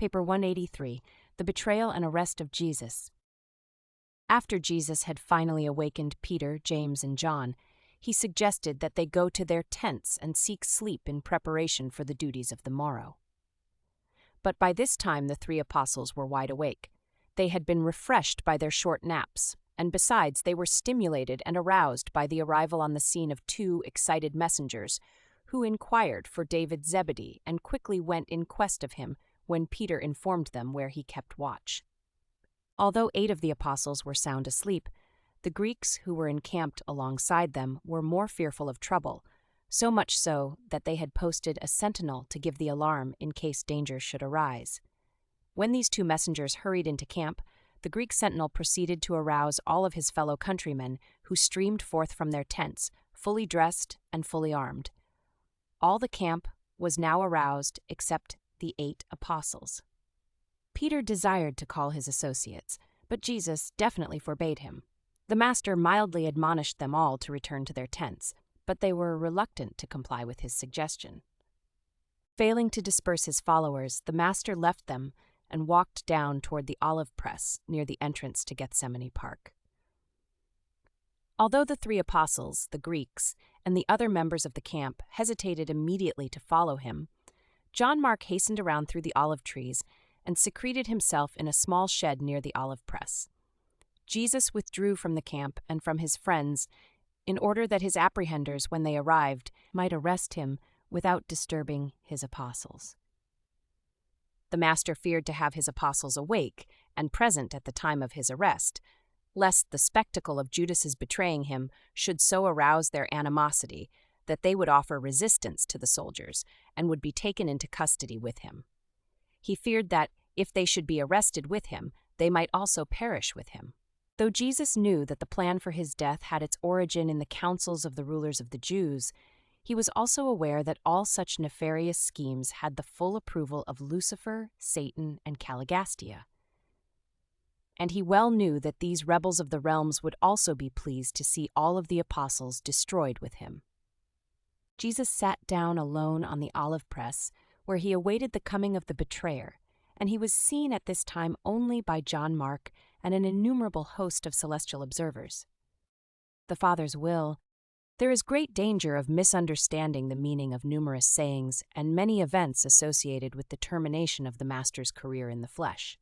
Paper 183, The Betrayal and Arrest of Jesus. After Jesus had finally awakened Peter, James, and John, he suggested that they go to their tents and seek sleep in preparation for the duties of the morrow. But by this time the 3 apostles were wide awake. They had been refreshed by their short naps, and besides they were stimulated and aroused by the arrival on the scene of 2 excited messengers, who inquired for David Zebedee and quickly went in quest of him when Peter informed them where he kept watch. Although 8 of the apostles were sound asleep, the Greeks who were encamped alongside them were more fearful of trouble, so much so that they had posted a sentinel to give the alarm in case danger should arise. When these 2 messengers hurried into camp, the Greek sentinel proceeded to arouse all of his fellow countrymen who streamed forth from their tents, fully dressed and fully armed. All the camp was now aroused except the 8 apostles. Peter desired to call his associates, but Jesus definitely forbade him. The master mildly admonished them all to return to their tents, but they were reluctant to comply with his suggestion. Failing to disperse his followers, the master left them and walked down toward the olive press near the entrance to Gethsemane Park. Although the 3 apostles, the Greeks, and the other members of the camp hesitated immediately to follow him, John Mark hastened around through the olive trees and secreted himself in a small shed near the olive press. Jesus withdrew from the camp and from his friends in order that his apprehenders, when they arrived, might arrest him without disturbing his apostles. The master feared to have his apostles awake and present at the time of his arrest, lest the spectacle of Judas's betraying him should so arouse their animosity that they would offer resistance to the soldiers and would be taken into custody with him. He feared that, if they should be arrested with him, they might also perish with him. Though Jesus knew that the plan for his death had its origin in the councils of the rulers of the Jews, he was also aware that all such nefarious schemes had the full approval of Lucifer, Satan, and Caligastia. And he well knew that these rebels of the realms would also be pleased to see all of the apostles destroyed with him. Jesus sat down alone on the olive press, where he awaited the coming of the betrayer, and he was seen at this time only by John Mark and an innumerable host of celestial observers. The Father's will. There is great danger of misunderstanding the meaning of numerous sayings and many events associated with the termination of the Master's career in the flesh.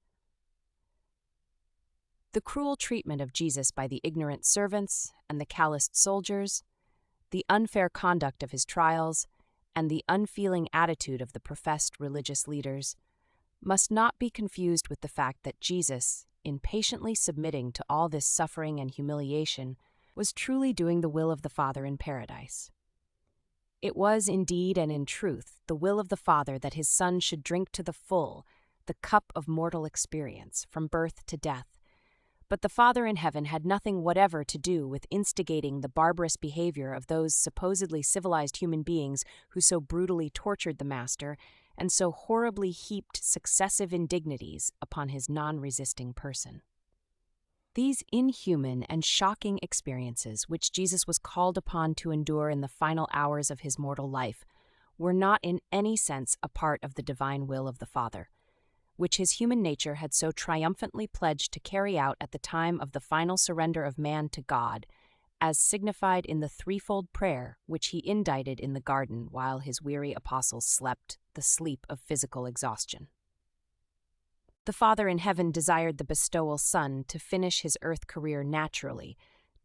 The cruel treatment of Jesus by the ignorant servants and the calloused soldiers, the unfair conduct of his trials, and the unfeeling attitude of the professed religious leaders must not be confused with the fact that Jesus, in patiently submitting to all this suffering and humiliation, was truly doing the will of the Father in paradise. It was indeed and in truth the will of the Father that his Son should drink to the full the cup of mortal experience from birth to death, but the Father in heaven had nothing whatever to do with instigating the barbarous behavior of those supposedly civilized human beings who so brutally tortured the Master and so horribly heaped successive indignities upon his non-resisting person. These inhuman and shocking experiences which Jesus was called upon to endure in the final hours of his mortal life were not in any sense a part of the divine will of the Father, which his human nature had so triumphantly pledged to carry out at the time of the final surrender of man to God, as signified in the threefold prayer which he indited in the garden while his weary apostles slept the sleep of physical exhaustion. The Father in heaven desired the bestowal Son to finish his earth career naturally,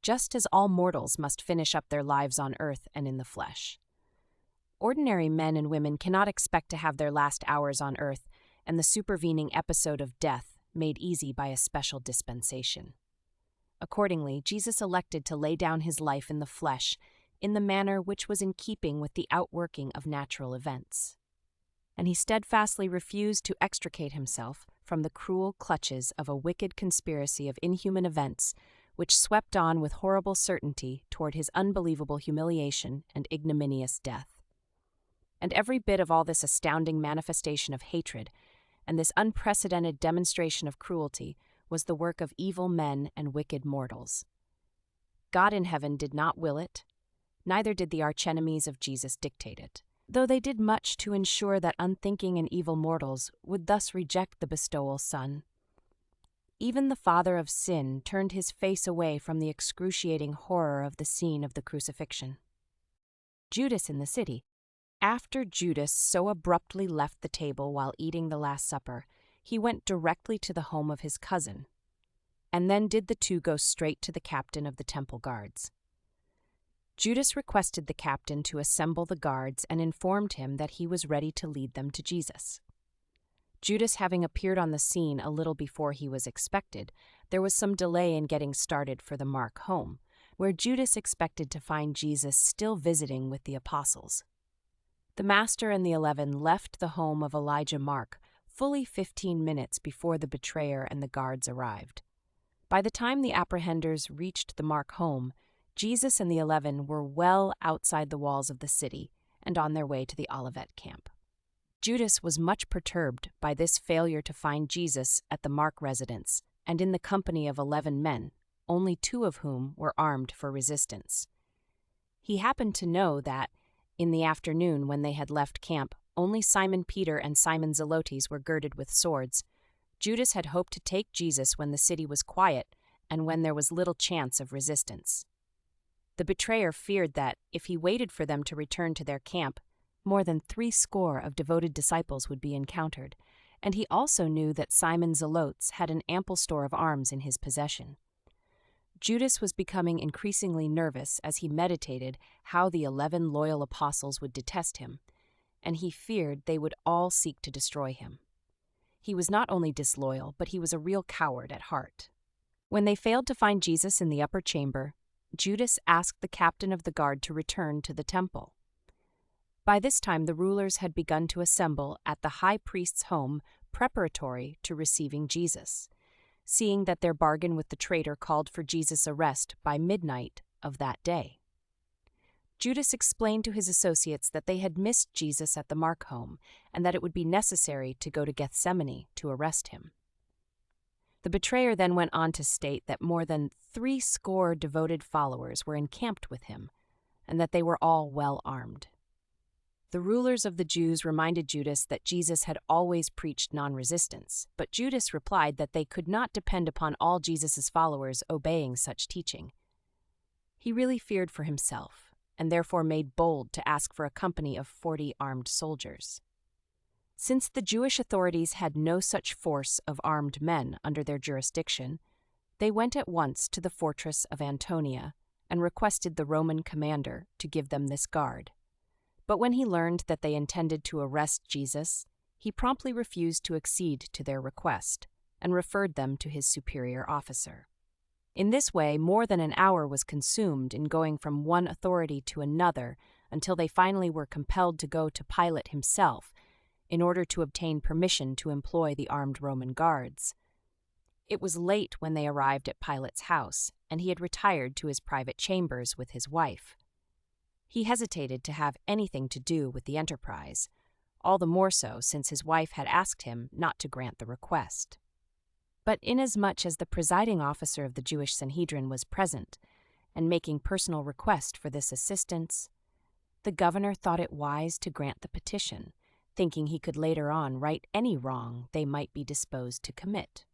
just as all mortals must finish up their lives on earth and in the flesh. Ordinary men and women cannot expect to have their last hours on earth and the supervening episode of death made easy by a special dispensation. Accordingly, Jesus elected to lay down his life in the flesh in the manner which was in keeping with the outworking of natural events. And he steadfastly refused to extricate himself from the cruel clutches of a wicked conspiracy of inhuman events which swept on with horrible certainty toward his unbelievable humiliation and ignominious death. And every bit of all this astounding manifestation of hatred and this unprecedented demonstration of cruelty was the work of evil men and wicked mortals. God in heaven did not will it, neither did the archenemies of Jesus dictate it, though they did much to ensure that unthinking and evil mortals would thus reject the bestowal Son. Even the father of sin turned his face away from the excruciating horror of the scene of the crucifixion. Judas in the city. After Judas so abruptly left the table while eating the Last Supper, he went directly to the home of his cousin, and then did the two go straight to the captain of the temple guards. Judas requested the captain to assemble the guards and informed him that he was ready to lead them to Jesus. Judas having appeared on the scene a little before he was expected, there was some delay in getting started for the Mark home, where Judas expected to find Jesus still visiting with the apostles. The Master and the 11 left the home of Elijah Mark fully 15 minutes before the betrayer and the guards arrived. By the time the apprehenders reached the Mark home, Jesus and the 11 were well outside the walls of the city and on their way to the Olivet camp. Judas was much perturbed by this failure to find Jesus at the Mark residence and in the company of 11 men, only 2 of whom were armed for resistance. He happened to know that, in the afternoon when they had left camp, only Simon Peter and Simon Zelotes were girded with swords. Judas had hoped to take Jesus when the city was quiet and when there was little chance of resistance. The betrayer feared that, if he waited for them to return to their camp, more than 80 of devoted disciples would be encountered, and he also knew that Simon Zelotes had an ample store of arms in his possession. Judas was becoming increasingly nervous as he meditated how the 11 loyal apostles would detest him, and he feared they would all seek to destroy him. He was not only disloyal, but he was a real coward at heart. When they failed to find Jesus in the upper chamber, Judas asked the captain of the guard to return to the temple. By this time the rulers had begun to assemble at the high priest's home preparatory to receiving Jesus, seeing that their bargain with the traitor called for Jesus' arrest by midnight of that day. Judas explained to his associates that they had missed Jesus at the Mark home and that it would be necessary to go to Gethsemane to arrest him. The betrayer then went on to state that more than 80 devoted followers were encamped with him and that they were all well armed. The rulers of the Jews reminded Judas that Jesus had always preached non-resistance, but Judas replied that they could not depend upon all Jesus' followers obeying such teaching. He really feared for himself, and therefore made bold to ask for a company of 40 armed soldiers. Since the Jewish authorities had no such force of armed men under their jurisdiction, they went at once to the fortress of Antonia and requested the Roman commander to give them this guard. But when he learned that they intended to arrest Jesus, he promptly refused to accede to their request and referred them to his superior officer. In this way, more than an hour was consumed in going from one authority to another until they finally were compelled to go to Pilate himself in order to obtain permission to employ the armed Roman guards. It was late when they arrived at Pilate's house, and he had retired to his private chambers with his wife. He hesitated to have anything to do with the enterprise, all the more so since his wife had asked him not to grant the request. But inasmuch as the presiding officer of the Jewish Sanhedrin was present and making personal request for this assistance, the governor thought it wise to grant the petition, thinking he could later on right any wrong they might be disposed to commit.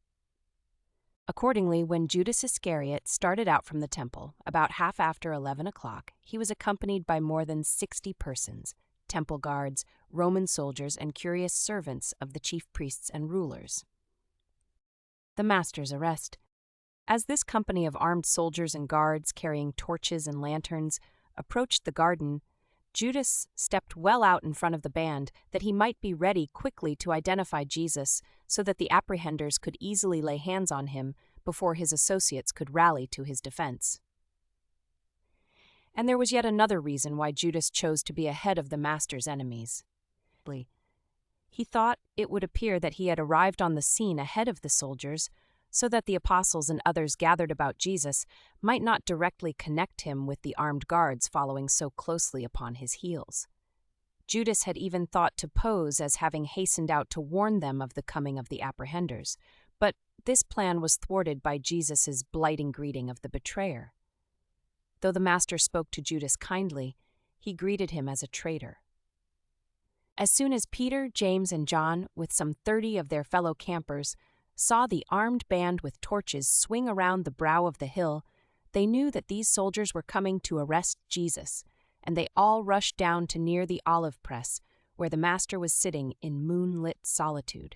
Accordingly, when Judas Iscariot started out from the temple, about half after 11 o'clock, he was accompanied by more than 60 persons, temple guards, Roman soldiers, and curious servants of the chief priests and rulers. The Master's arrest. As this company of armed soldiers and guards carrying torches and lanterns approached the garden, Judas stepped well out in front of the band that he might be ready quickly to identify Jesus so that the apprehenders could easily lay hands on him before his associates could rally to his defense. And there was yet another reason why Judas chose to be ahead of the Master's enemies. He thought it would appear that he had arrived on the scene ahead of the soldiers so that the apostles and others gathered about Jesus might not directly connect him with the armed guards following so closely upon his heels. Judas had even thought to pose as having hastened out to warn them of the coming of the apprehenders, but this plan was thwarted by Jesus' blighting greeting of the betrayer. Though the Master spoke to Judas kindly, he greeted him as a traitor. As soon as Peter, James, and John, with some 30 of their fellow campers, saw the armed band with torches swing around the brow of the hill, they knew that these soldiers were coming to arrest Jesus, and they all rushed down to near the olive press, where the Master was sitting in moonlit solitude.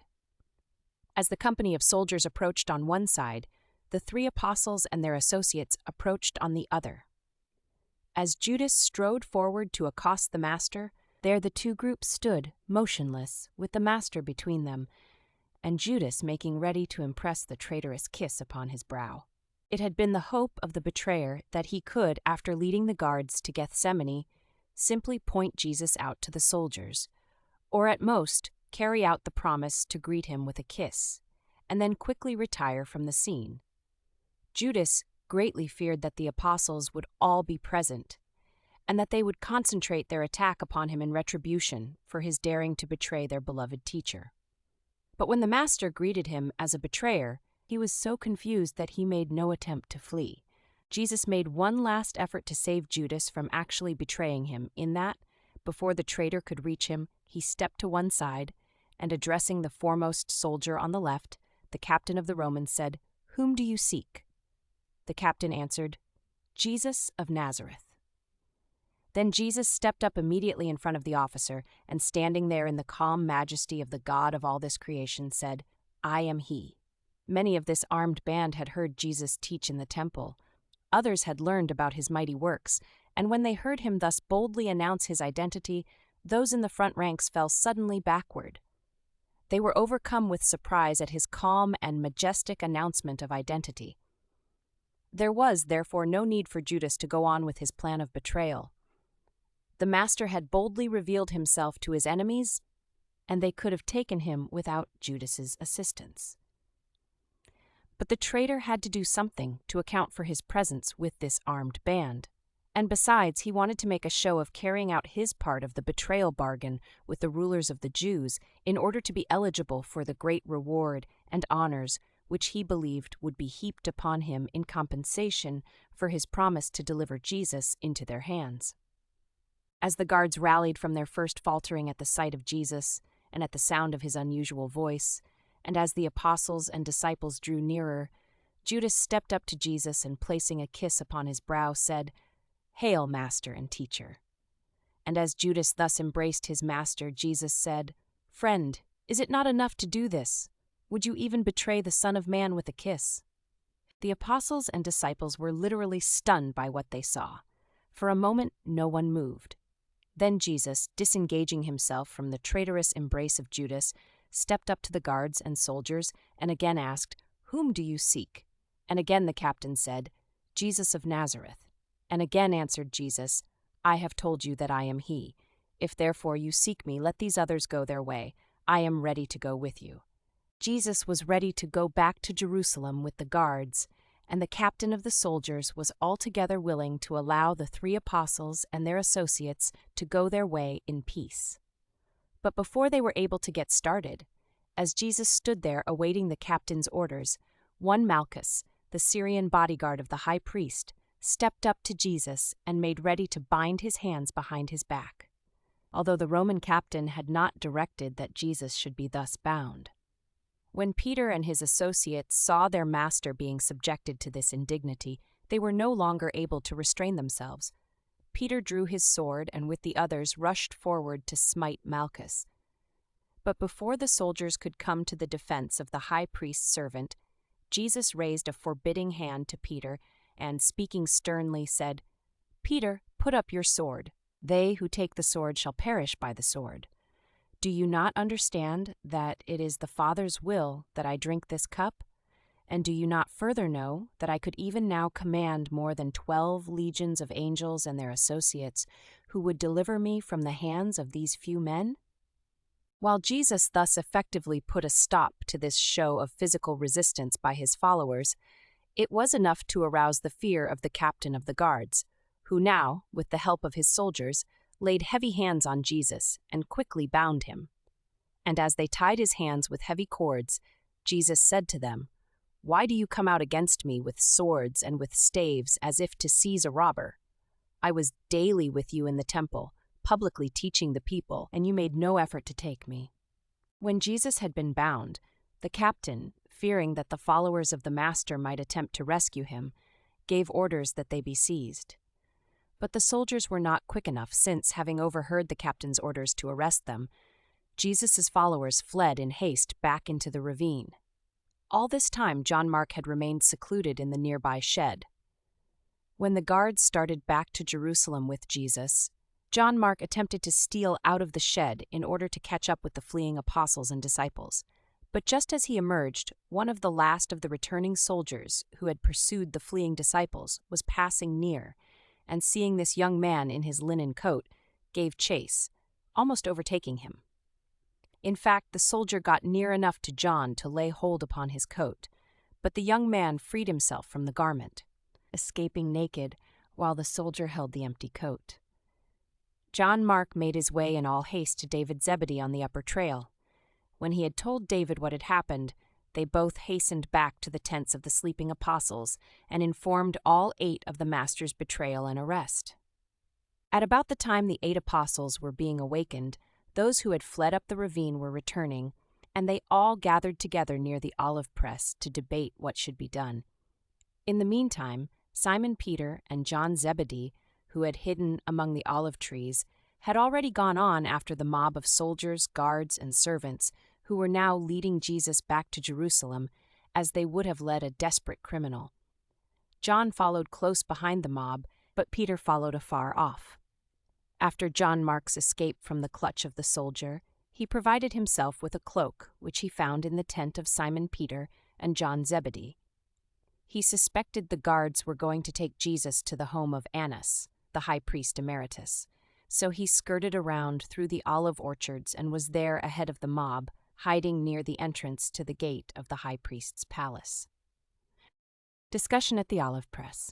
As the company of soldiers approached on one side, the 3 apostles and their associates approached on the other. As Judas strode forward to accost the Master, there the 2 groups stood, motionless, with the Master between them, and Judas making ready to impress the traitorous kiss upon his brow. It had been the hope of the betrayer that he could, after leading the guards to Gethsemane, simply point Jesus out to the soldiers, or at most carry out the promise to greet him with a kiss, and then quickly retire from the scene. Judas greatly feared that the apostles would all be present, and that they would concentrate their attack upon him in retribution for his daring to betray their beloved teacher. But when the Master greeted him as a betrayer, he was so confused that he made no attempt to flee. Jesus made one last effort to save Judas from actually betraying him, in that, before the traitor could reach him, he stepped to one side, and addressing the foremost soldier on the left, the captain of the Romans said, "Whom do you seek?" The captain answered, "Jesus of Nazareth." Then Jesus stepped up immediately in front of the officer, and standing there in the calm majesty of the God of all this creation, said, "I am he." Many of this armed band had heard Jesus teach in the temple. Others had learned about his mighty works, and when they heard him thus boldly announce his identity, those in the front ranks fell suddenly backward. They were overcome with surprise at his calm and majestic announcement of identity. There was, therefore, no need for Judas to go on with his plan of betrayal. The Master had boldly revealed himself to his enemies, and they could have taken him without Judas's assistance. But the traitor had to do something to account for his presence with this armed band. And besides, he wanted to make a show of carrying out his part of the betrayal bargain with the rulers of the Jews in order to be eligible for the great reward and honors which he believed would be heaped upon him in compensation for his promise to deliver Jesus into their hands. As the guards rallied from their first faltering at the sight of Jesus and at the sound of his unusual voice, and as the apostles and disciples drew nearer, Judas stepped up to Jesus and, placing a kiss upon his brow, said, "Hail, Master and Teacher." And as Judas thus embraced his Master, Jesus said, "Friend, is it not enough to do this? Would you even betray the Son of Man with a kiss?" The apostles and disciples were literally stunned by what they saw. For a moment, no one moved. Then Jesus, disengaging himself from the traitorous embrace of Judas, stepped up to the guards and soldiers and again asked, "Whom do you seek?" And again the captain said, "Jesus of Nazareth." And again answered Jesus, "I have told you that I am he. If therefore you seek me, let these others go their way. I am ready to go with you." Jesus was ready to go back to Jerusalem with the guards, and the captain of the soldiers was altogether willing to allow the 3 apostles and their associates to go their way in peace. But before they were able to get started, as Jesus stood there awaiting the captain's orders, one Malchus, the Syrian bodyguard of the high priest, stepped up to Jesus and made ready to bind his hands behind his back, although the Roman captain had not directed that Jesus should be thus bound. When Peter and his associates saw their master being subjected to this indignity, they were no longer able to restrain themselves. Peter drew his sword and with the others rushed forward to smite Malchus. But before the soldiers could come to the defense of the high priest's servant, Jesus raised a forbidding hand to Peter and, speaking sternly, said, "Peter, put up your sword. They who take the sword shall perish by the sword. Do you not understand that it is the Father's will that I drink this cup? And do you not further know that I could even now command more than 12 legions of angels and their associates who would deliver me from the hands of these few men?" While Jesus thus effectively put a stop to this show of physical resistance by his followers, it was enough to arouse the fear of the captain of the guards, who now, with the help of his soldiers, laid heavy hands on Jesus and quickly bound him. And as they tied his hands with heavy cords, Jesus said to them, "Why do you come out against me with swords and with staves as if to seize a robber? I was daily with you in the temple, publicly teaching the people, and you made no effort to take me." When Jesus had been bound, the captain, fearing that the followers of the Master might attempt to rescue him, gave orders that they be seized. But the soldiers were not quick enough, since, having overheard the captain's orders to arrest them, Jesus' followers fled in haste back into the ravine. All this time, John Mark had remained secluded in the nearby shed. When the guards started back to Jerusalem with Jesus, John Mark attempted to steal out of the shed in order to catch up with the fleeing apostles and disciples. But just as he emerged, one of the last of the returning soldiers who had pursued the fleeing disciples was passing near, and seeing this young man in his linen coat, gave chase, almost overtaking him. In fact, the soldier got near enough to John to lay hold upon his coat, but the young man freed himself from the garment, escaping naked while the soldier held the empty coat. John Mark made his way in all haste to David Zebedee on the upper trail. When he had told David what had happened, they both hastened back to the tents of the sleeping apostles and informed all 8 of the Master's betrayal and arrest. At about the time the 8 apostles were being awakened, those who had fled up the ravine were returning, and they all gathered together near the olive press to debate what should be done. In the meantime, Simon Peter and John Zebedee, who had hidden among the olive trees, had already gone on after the mob of soldiers, guards, and servants who were now leading Jesus back to Jerusalem as they would have led a desperate criminal. John followed close behind the mob, but Peter followed afar off. After John Mark's escape from the clutch of the soldier, he provided himself with a cloak which he found in the tent of Simon Peter and John Zebedee. He suspected the guards were going to take Jesus to the home of Annas, the high priest emeritus, so he skirted around through the olive orchards and was there ahead of the mob, hiding near the entrance to the gate of the high priest's palace. Discussion at the olive press.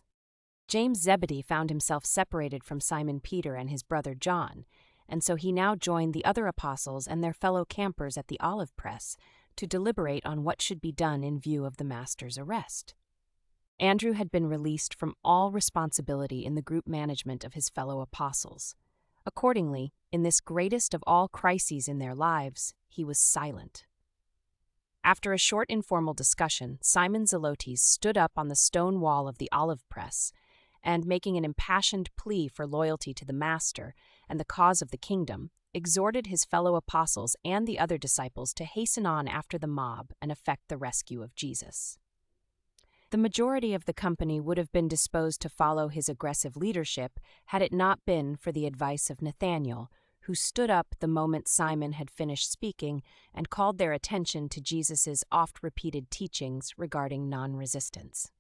James Zebedee found himself separated from Simon Peter and his brother John, and so he now joined the other apostles and their fellow campers at the olive press to deliberate on what should be done in view of the Master's arrest. Andrew had been released from all responsibility in the group management of his fellow apostles. Accordingly, in this greatest of all crises in their lives, he was silent. After a short informal discussion, Simon Zelotes stood up on the stone wall of the olive press and, making an impassioned plea for loyalty to the Master and the cause of the kingdom, exhorted his fellow apostles and the other disciples to hasten on after the mob and effect the rescue of Jesus. The majority of the company would have been disposed to follow his aggressive leadership had it not been for the advice of Nathanael, who stood up the moment Simon had finished speaking and called their attention to Jesus' oft-repeated teachings regarding non-resistance.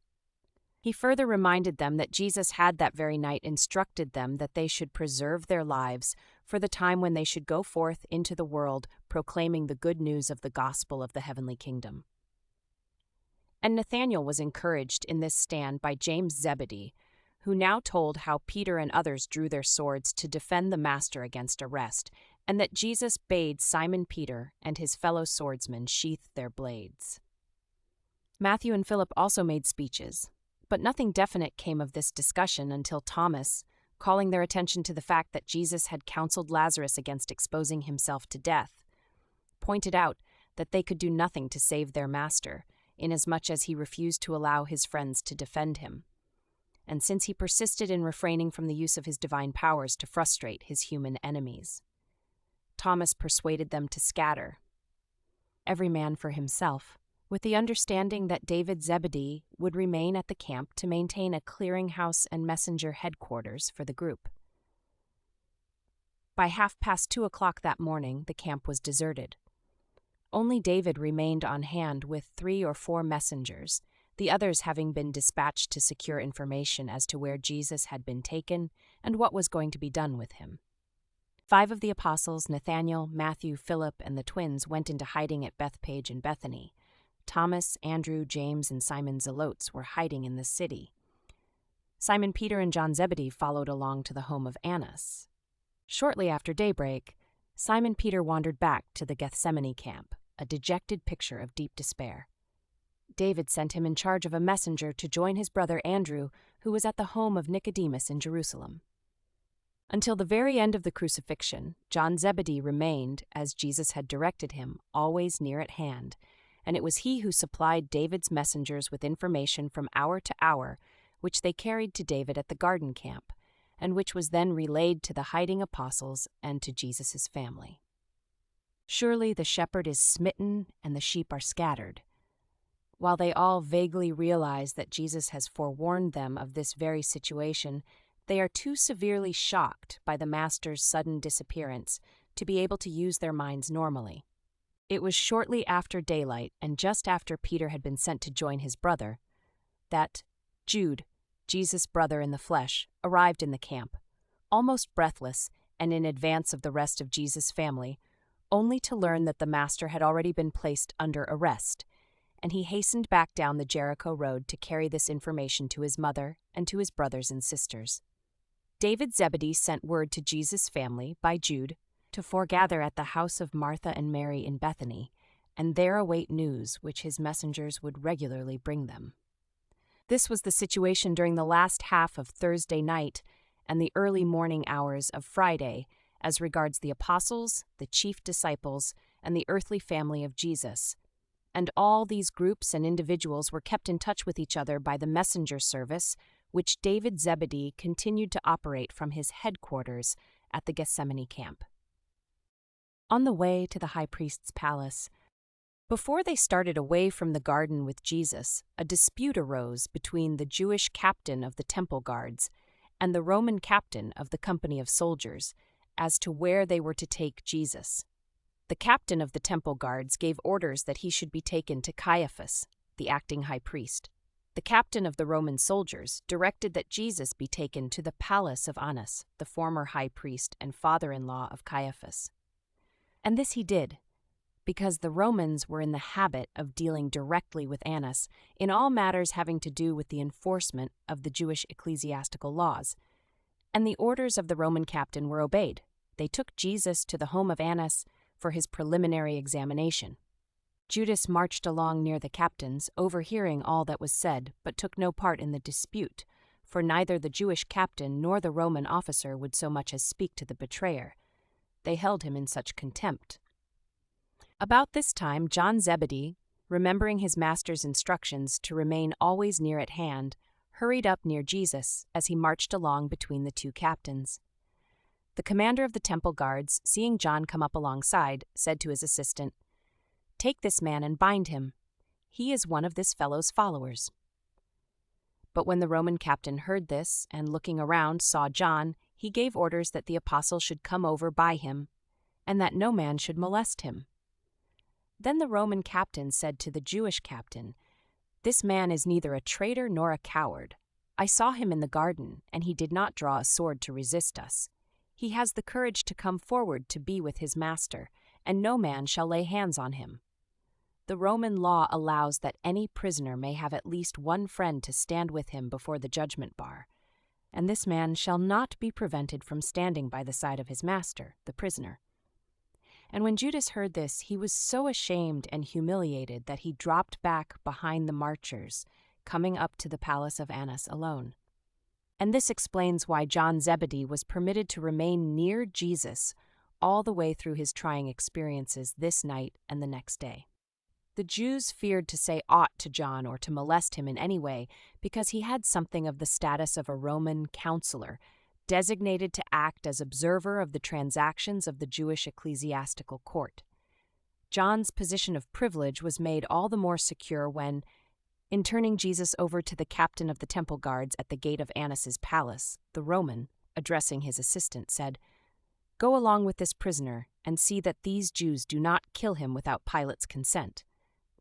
He further reminded them that Jesus had that very night instructed them that they should preserve their lives for the time when they should go forth into the world proclaiming the good news of the gospel of the heavenly kingdom. And Nathanael was encouraged in this stand by James Zebedee, who now told how Peter and others drew their swords to defend the Master against arrest, and that Jesus bade Simon Peter and his fellow swordsmen sheath their blades. Matthew and Philip also made speeches, but nothing definite came of this discussion until Thomas, calling their attention to the fact that Jesus had counseled Lazarus against exposing himself to death, pointed out that they could do nothing to save their Master, inasmuch as he refused to allow his friends to defend him, and since he persisted in refraining from the use of his divine powers to frustrate his human enemies. Thomas persuaded them to scatter, every man for himself, with the understanding that David Zebedee would remain at the camp to maintain a clearinghouse and messenger headquarters for the group. By 2:30 that morning, the camp was deserted. Only David remained on hand with 3 or 4 messengers, the others having been dispatched to secure information as to where Jesus had been taken and what was going to be done with him. 5 of the apostles, Nathanael, Matthew, Philip, and the twins, went into hiding at Bethpage and Bethany. Thomas, Andrew, James, and Simon Zelotes were hiding in the city. Simon Peter and John Zebedee followed along to the home of Annas. Shortly after daybreak, Simon Peter wandered back to the Gethsemane camp, a dejected picture of deep despair. David sent him in charge of a messenger to join his brother Andrew, who was at the home of Nicodemus in Jerusalem. Until the very end of the crucifixion, John Zebedee remained, as Jesus had directed him, always near at hand, and it was he who supplied David's messengers with information from hour to hour, which they carried to David at the garden camp, and which was then relayed to the hiding apostles and to Jesus' family. Surely the shepherd is smitten and the sheep are scattered. While they all vaguely realize that Jesus has forewarned them of this very situation, they are too severely shocked by the Master's sudden disappearance to be able to use their minds normally. It was shortly after daylight and just after Peter had been sent to join his brother that Jude, Jesus' brother in the flesh, arrived in the camp, almost breathless and in advance of the rest of Jesus' family, only to learn that the Master had already been placed under arrest, and he hastened back down the Jericho road to carry this information to his mother and to his brothers and sisters. David Zebedee sent word to Jesus' family by Jude to foregather at the house of Martha and Mary in Bethany, and there await news which his messengers would regularly bring them. This was the situation during the last half of Thursday night and the early morning hours of Friday, as regards the apostles, the chief disciples, and the earthly family of Jesus. And all these groups and individuals were kept in touch with each other by the messenger service, which David Zebedee continued to operate from his headquarters at the Gethsemane camp. On the way to the high priest's palace, before they started away from the garden with Jesus, a dispute arose between the Jewish captain of the temple guards and the Roman captain of the company of soldiers as to where they were to take Jesus. The captain of the temple guards gave orders that he should be taken to Caiaphas, the acting high priest. The captain of the Roman soldiers directed that Jesus be taken to the palace of Annas, the former high priest and father-in-law of Caiaphas. And this he did, because the Romans were in the habit of dealing directly with Annas in all matters having to do with the enforcement of the Jewish ecclesiastical laws. And the orders of the Roman captain were obeyed. They took Jesus to the home of Annas for his preliminary examination. Judas marched along near the captains, overhearing all that was said, but took no part in the dispute, for neither the Jewish captain nor the Roman officer would so much as speak to the betrayer. They held him in such contempt. About this time, John Zebedee, remembering his master's instructions to remain always near at hand, hurried up near Jesus as he marched along between the two captains. The commander of the temple guards, seeing John come up alongside, said to his assistant, "Take this man and bind him. He is one of this fellow's followers." But when the Roman captain heard this, and looking around saw John, he gave orders that the apostle should come over by him, and that no man should molest him. Then the Roman captain said to the Jewish captain, "This man is neither a traitor nor a coward. I saw him in the garden, and he did not draw a sword to resist us. He has the courage to come forward to be with his master, and no man shall lay hands on him. The Roman law allows that any prisoner may have at least one friend to stand with him before the judgment bar, and this man shall not be prevented from standing by the side of his master, the prisoner." And when Judas heard this, he was so ashamed and humiliated that he dropped back behind the marchers, coming up to the palace of Annas alone. And this explains why John Zebedee was permitted to remain near Jesus all the way through his trying experiences this night and the next day. The Jews feared to say aught to John or to molest him in any way because he had something of the status of a Roman counselor, designated to act as observer of the transactions of the Jewish ecclesiastical court. John's position of privilege was made all the more secure when, in turning Jesus over to the captain of the temple guards at the gate of Annas's palace, the Roman, addressing his assistant, said, "Go along with this prisoner and see that these Jews do not kill him without Pilate's consent.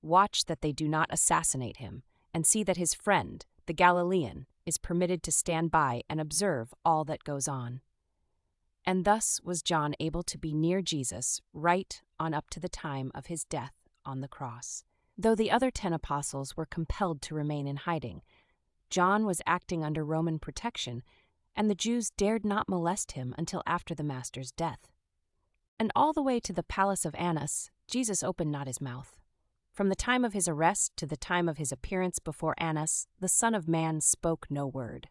Watch that they do not assassinate him, and see that his friend, the Galilean, is permitted to stand by and observe all that goes on." And thus was John able to be near Jesus right on up to the time of his death on the cross. Though the other 10 apostles were compelled to remain in hiding, John was acting under Roman protection, and the Jews dared not molest him until after the Master's death. And all the way to the palace of Annas, Jesus opened not his mouth. From the time of his arrest to the time of his appearance before Annas, the Son of Man spoke no word.